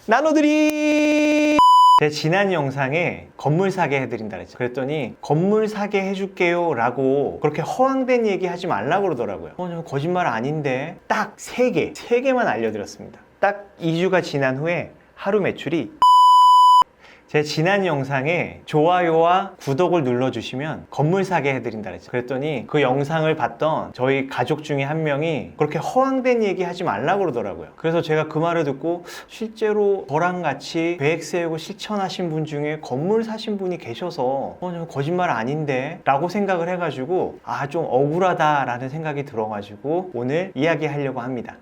나눠드리. 제 지난 영상에 건물 사게 해드린다 그랬죠. 그랬더니 건물 사게 해줄게요 라고 그렇게 허황된 얘기 하지 말라고 그러더라고요. 거짓말 아닌데 딱 3개만 알려드렸습니다. 딱 2주가 지난 후에 하루 매출이, 제 지난 영상에 좋아요와 구독을 눌러주시면 건물 사게 해드린다 그랬죠. 그랬더니 그 영상을 봤던 저희 가족 중에 한 명이 그렇게 허황된 얘기 하지 말라고 그러더라고요. 그래서 제가 그 말을 듣고 실제로 저랑 같이 계획 세우고 실천하신 분 중에 건물 사신 분이 계셔서 거짓말 아닌데 라고 생각을 해가지고 좀 억울하다 라는 생각이 들어가지고 오늘 이야기하려고 합니다.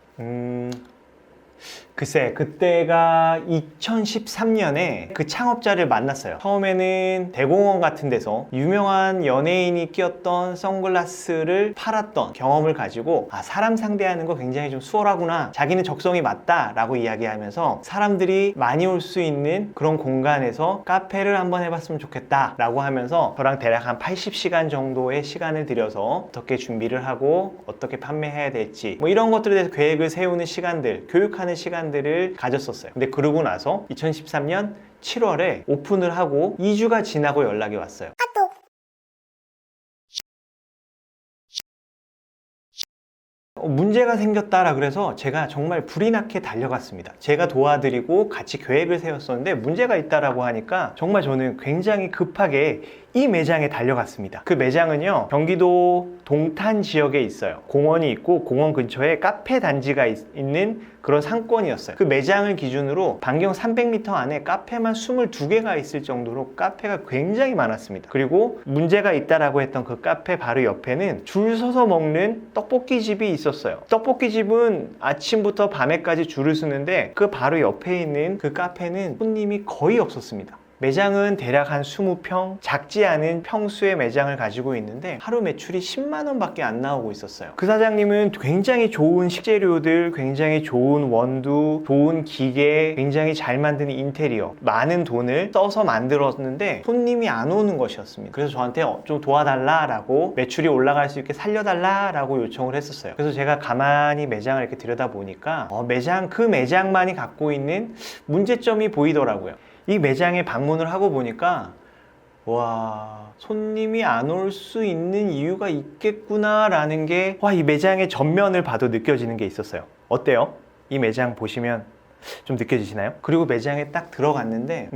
글쎄, 그때가 2013년에 그 창업자를 만났어요. 처음에는 대공원 같은 데서 유명한 연예인이 끼었던 선글라스를 팔았던 경험을 가지고 사람 상대하는 거 굉장히 좀 수월하구나, 자기는 적성이 맞다 라고 이야기하면서 사람들이 많이 올 수 있는 그런 공간에서 카페를 한번 해봤으면 좋겠다 라고 하면서 저랑 대략 한 80시간 정도의 시간을 들여서 어떻게 준비를 하고 어떻게 판매해야 될지 이런 것들에 대해서 계획을 세우는 시간들, 교육하는 시간들을 가졌었어요. 근데 그러고 나서 2013년 7월에 오픈을 하고 2주가 지나고 연락이 왔어요. 문제가 생겼다라 그래서 제가 정말 불이 나게 달려갔습니다. 제가 도와드리고 같이 계획을 세웠었는데 문제가 있다라고 하니까 정말 저는 굉장히 급하게 이 매장에 달려갔습니다. 그 매장은요, 경기도 동탄 지역에 있어요. 공원이 있고 공원 근처에 카페 단지가 있는 그런 상권이었어요. 그 매장을 기준으로 반경 300m 안에 카페만 22개가 있을 정도로 카페가 굉장히 많았습니다. 그리고 문제가 있다라고 했던 그 카페 바로 옆에는 줄 서서 먹는 떡볶이 집이 있었어요. 떡볶이 집은 아침부터 밤에까지 줄을 서는데 그 바로 옆에 있는 그 카페는 손님이 거의 없었습니다. 매장은 대략 한 20평, 작지 않은 평수의 매장을 가지고 있는데 하루 매출이 10만 원 밖에 안 나오고 있었어요. 그 사장님은 굉장히 좋은 식재료들, 굉장히 좋은 원두, 좋은 기계, 굉장히 잘 만드는 인테리어, 많은 돈을 써서 만들었는데 손님이 안 오는 것이었습니다. 그래서 저한테 좀 도와달라라고, 매출이 올라갈 수 있게 살려달라라고 요청을 했었어요. 그래서 제가 가만히 매장을 이렇게 들여다보니까 그 매장만이 갖고 있는 문제점이 보이더라고요. 이 매장에 방문을 하고 보니까 손님이 안 올 수 있는 이유가 있겠구나 라는 게 이 매장의 전면을 봐도 느껴지는 게 있었어요. 어때요? 이 매장 보시면 좀 느껴지시나요? 그리고 매장에 딱 들어갔는데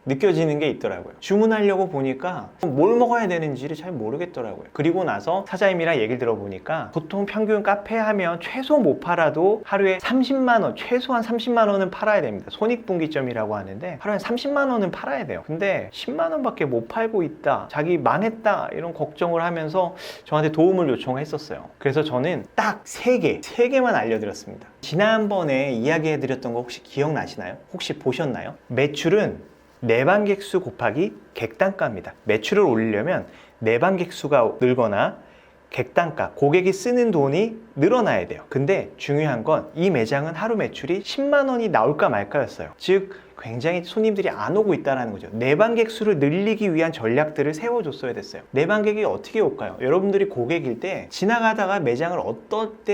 느껴지는 게 있더라고요. 주문하려고 보니까 뭘 먹어야 되는지를 잘 모르겠더라고요. 그리고 나서 사장님이랑 얘기를 들어보니까 보통 평균 카페 하면 최소 못 팔아도 하루에 30만 원, 최소한 30만 원은 팔아야 됩니다. 손익분기점이라고 하는데 하루에 30만 원은 팔아야 돼요. 근데 10만 원밖에 못 팔고 있다, 자기 망했다, 이런 걱정을 하면서 저한테 도움을 요청했었어요. 그래서 저는 딱 3개만 알려드렸습니다. 지난번에 이야기해드렸던 거 혹시 기억나시나요? 혹시 보셨나요? 매출은 내방객 수 곱하기 객단가입니다. 매출을 올리려면 내방객 수가 늘거나 객단가, 고객이 쓰는 돈이 늘어나야 돼요. 근데 중요한 건 이 매장은 하루 매출이 10만 원이 나올까 말까였어요. 즉 굉장히 손님들이 안 오고 있다는 거죠. 내방객 수를 늘리기 위한 전략들을 세워줬어야 됐어요. 내방객이 어떻게 올까요? 여러분들이 고객일 때 지나가다가 매장을 어떨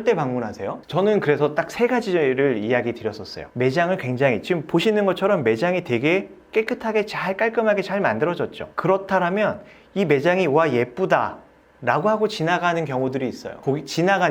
때 방문하세요? 저는 그래서 딱 3가지를 이야기 드렸었어요. 매장을 굉장히, 지금 보시는 것처럼 매장이 되게 깨끗하게 깔끔하게 잘 만들어졌죠. 그렇다면 이 매장이 예쁘다 라고 하고 지나가는 경우들이 있어요.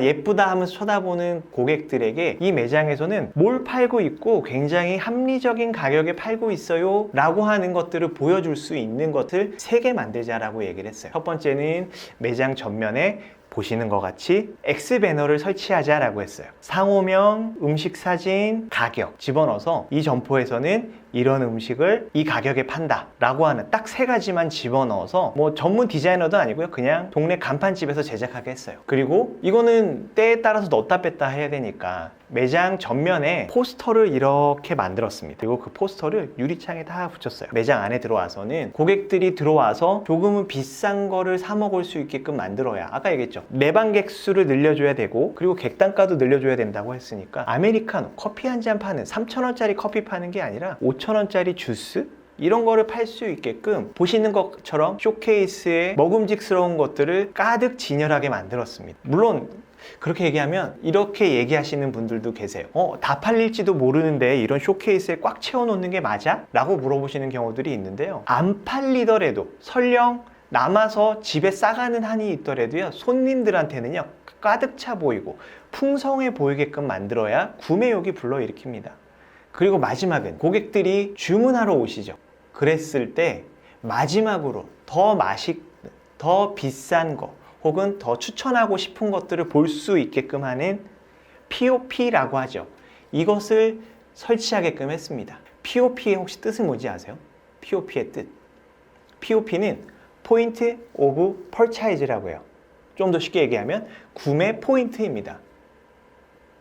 예쁘다 하면서 쳐다보는 고객들에게 이 매장에서는 뭘 팔고 있고 굉장히 합리적인 가격에 팔고 있어요 라고 하는 것들을 보여줄 수 있는 것을 3개 만들자라고 얘기를 했어요. 첫 번째는 매장 전면에 보시는 것 같이 X 배너를 설치하자라고 했어요. 상호명, 음식 사진, 가격 집어넣어서 이 점포에서는 이런 음식을 이 가격에 판다 라고 하는 딱 3가지만 집어넣어서 전문 디자이너도 아니고요, 그냥 동네 간판집에서 제작하게 했어요. 그리고 이거는 때에 따라서 넣었다 뺐다 해야 되니까 매장 전면에 포스터를 이렇게 만들었습니다. 그리고 그 포스터를 유리창에 다 붙였어요. 매장 안에 들어와서는 고객들이 들어와서 조금은 비싼 거를 사 먹을 수 있게끔 만들어야, 아까 얘기했죠, 내방객 수를 늘려줘야 되고 그리고 객단가도 늘려줘야 된다고 했으니까 아메리카노, 커피 한 잔 파는 3,000원짜리 커피 파는 게 아니라 5,000원짜리 주스? 이런 거를 팔 수 있게끔 보시는 것처럼 쇼케이스에 먹음직스러운 것들을 가득 진열하게 만들었습니다. 물론 그렇게 얘기하면 이렇게 얘기하시는 분들도 계세요. 다 팔릴지도 모르는데 이런 쇼케이스에 꽉 채워놓는 게 맞아? 라고 물어보시는 경우들이 있는데요. 안 팔리더라도 설령 남아서 집에 싸가는 한이 있더라도요, 손님들한테는요 가득 차 보이고 풍성해 보이게끔 만들어야 구매욕이 불러일으킵니다. 그리고 마지막은 고객들이 주문하러 오시죠. 그랬을 때 마지막으로 더 맛있는, 더 비싼 거 혹은 더 추천하고 싶은 것들을 볼 수 있게끔 하는 POP라고 하죠. 이것을 설치하게끔 했습니다. POP의 혹시 뜻은 뭔지 아세요? POP의 뜻. POP는 Point of Purchase라고 해요. 좀 더 쉽게 얘기하면 구매 포인트입니다.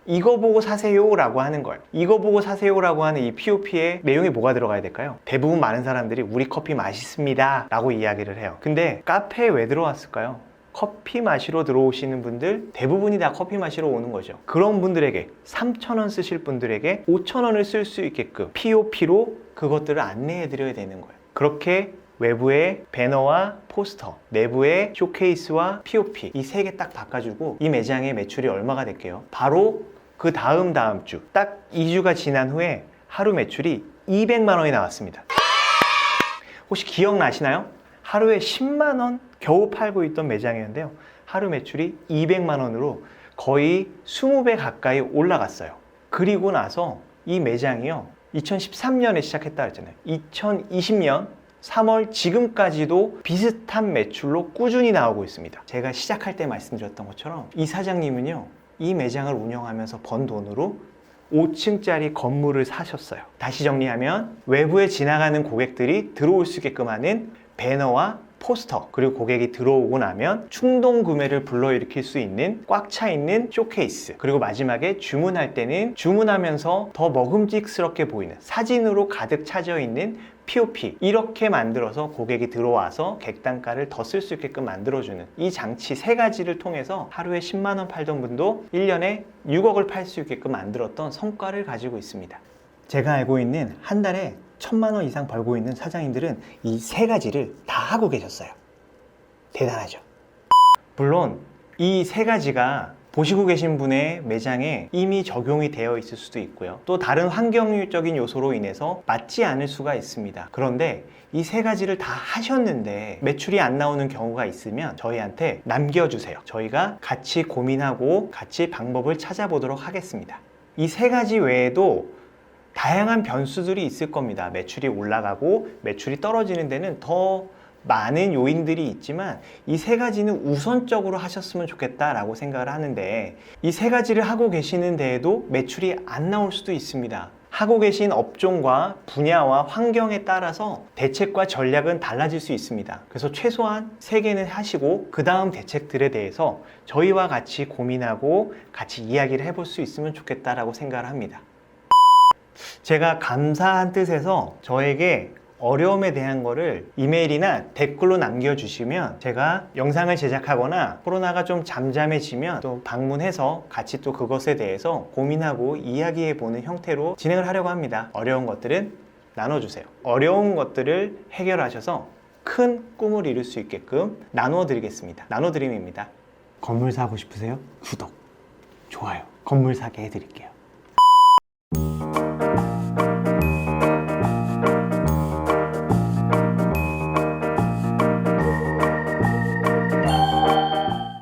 이거 보고 사세요 라고 하는 거예요. 이거 보고 사세요 라고 하는 이 POP에 내용이 뭐가 들어가야 될까요? 대부분 많은 사람들이 우리 커피 맛있습니다 라고 이야기를 해요. 근데 카페에 왜 들어왔을까요? 커피 마시러 들어오시는 분들 대부분이 다 커피 마시러 오는 거죠. 그런 분들에게 3,000원 쓰실 분들에게 5,000원을 쓸 수 있게끔 POP로 그것들을 안내해 드려야 되는 거예요. 그렇게 외부의 배너와 포스터, 내부의 쇼케이스와 POP 이 세 개 딱 바꿔주고 이 매장의 매출이 얼마가 될게요? 바로 그 다음 주 딱 2주가 지난 후에 하루 매출이 200만 원이 나왔습니다. 혹시 기억나시나요? 하루에 10만 원 겨우 팔고 있던 매장이었는데요. 하루 매출이 200만 원으로 거의 20배 가까이 올라갔어요. 그리고 나서 이 매장이요. 2013년에 시작했다 했잖아요. 2020년 3월 지금까지도 비슷한 매출로 꾸준히 나오고 있습니다. 제가 시작할 때 말씀드렸던 것처럼 이 사장님은요. 이 매장을 운영하면서 번 돈으로 5층짜리 건물을 사셨어요. 다시 정리하면 외부에 지나가는 고객들이 들어올 수 있게끔 하는 배너와 포스터, 그리고 고객이 들어오고 나면 충동 구매를 불러일으킬 수 있는 꽉 차 있는 쇼케이스, 그리고 마지막에 주문할 때는 주문하면서 더 먹음직스럽게 보이는 사진으로 가득 차져 있는 POP, 이렇게 만들어서 고객이 들어와서 객단가를 더 쓸 수 있게끔 만들어주는 이 장치 세 가지를 통해서 하루에 10만 원 팔던 분도 1년에 6억을 팔 수 있게끔 만들었던 성과를 가지고 있습니다. 제가 알고 있는 한 달에 1,000만 원 이상 벌고 있는 사장님들은 이 세 가지를 다 하고 계셨어요. 대단하죠. 물론 이 세 가지가 보시고 계신 분의 매장에 이미 적용이 되어 있을 수도 있고요. 또 다른 환경적인 요소로 인해서 맞지 않을 수가 있습니다. 그런데 이 세 가지를 다 하셨는데 매출이 안 나오는 경우가 있으면 저희한테 남겨주세요. 저희가 같이 고민하고 같이 방법을 찾아보도록 하겠습니다. 이 세 가지 외에도 다양한 변수들이 있을 겁니다. 매출이 올라가고 매출이 떨어지는 데는 더 많은 요인들이 있지만 이 세 가지는 우선적으로 하셨으면 좋겠다라고 생각을 하는데 이 세 가지를 하고 계시는 데에도 매출이 안 나올 수도 있습니다. 하고 계신 업종과 분야와 환경에 따라서 대책과 전략은 달라질 수 있습니다. 그래서 최소한 3개는 하시고 그 다음 대책들에 대해서 저희와 같이 고민하고 같이 이야기를 해볼 수 있으면 좋겠다라고 생각을 합니다. 제가 감사한 뜻에서 저에게 어려움에 대한 거를 이메일이나 댓글로 남겨주시면 제가 영상을 제작하거나 코로나가 좀 잠잠해지면 또 방문해서 같이 또 그것에 대해서 고민하고 이야기해보는 형태로 진행을 하려고 합니다. 어려운 것들은 나눠주세요. 어려운 것들을 해결하셔서 큰 꿈을 이룰 수 있게끔 나눠드리겠습니다. 나눠드림입니다. 건물 사고 싶으세요? 구독, 좋아요, 건물 사게 해드릴게요.